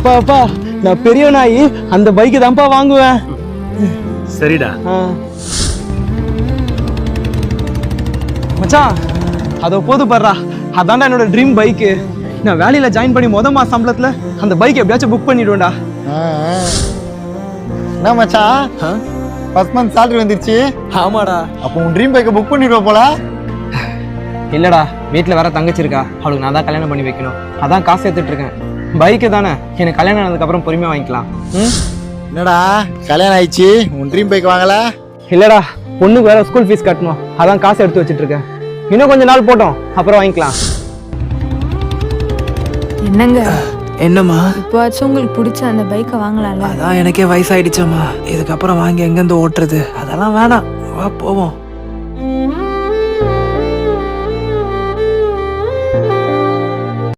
அப்பா அப்பா நான் பெரியவனாயி அந்த பைக்கு தான்ப்பா வாங்குவேன். சரிடா. மச்சான் அதோ போது பாடுறா, அதான்டா என்னோட ட்ரீம் பைக்கு. நான் வேலையில ஜாயின் பண்ணி மாச சம்பளத்துல அந்த பைக் எப்படியாச்சும் புக் பண்ணிடுவேன்டா. என்ன மச்சான், ஃபர்ஸ்ட் மந்த் salary வந்துருச்சு? ஆமாடா. அப்போ உன் ட்ரீம் பைக்கை புக் பண்ணிடுவ போல. இல்லடா, வீட்டுல வேற தங்கச்சி இருக்கா, அவளுக்கு நான் தான் கல்யாணம் பண்ணி வைக்கணும். அதான் காசு எடுத்துட்டு இருக்கேன். பைக்கு தானே, எனக்கு கல்யாணம் ஆனதுக்கு அப்புறம் பொறுமையா வாங்கிக்கலாம். என்னடா கல்யாணம் ஆயிடுச்சு, உன் ட்ரீம் பைக் வாங்கல? இல்லடா, பொண்ணுக்கு வேற ஸ்கூல் ஃபீஸ் கட்டணும், அதான் காசு எடுத்து வச்சிட்டு இருக்கேன். இன்னும் கொஞ்ச நாள் போட்டோம், அப்புறம் வாங்கிக்கலாம். என்னங்க? என்னம்மா? இப்போவாச்சும் உங்களுக்கு பிடிச்ச அந்த பைக்கை வாங்கலாம்ல? அதான் எனக்கே வயசாயிடுச்சம்மா, இதுக்கப்புறம் வாங்கி எங்கேருந்து ஓட்டுறது? அதெல்லாம் வேணாம், வா போவோம்.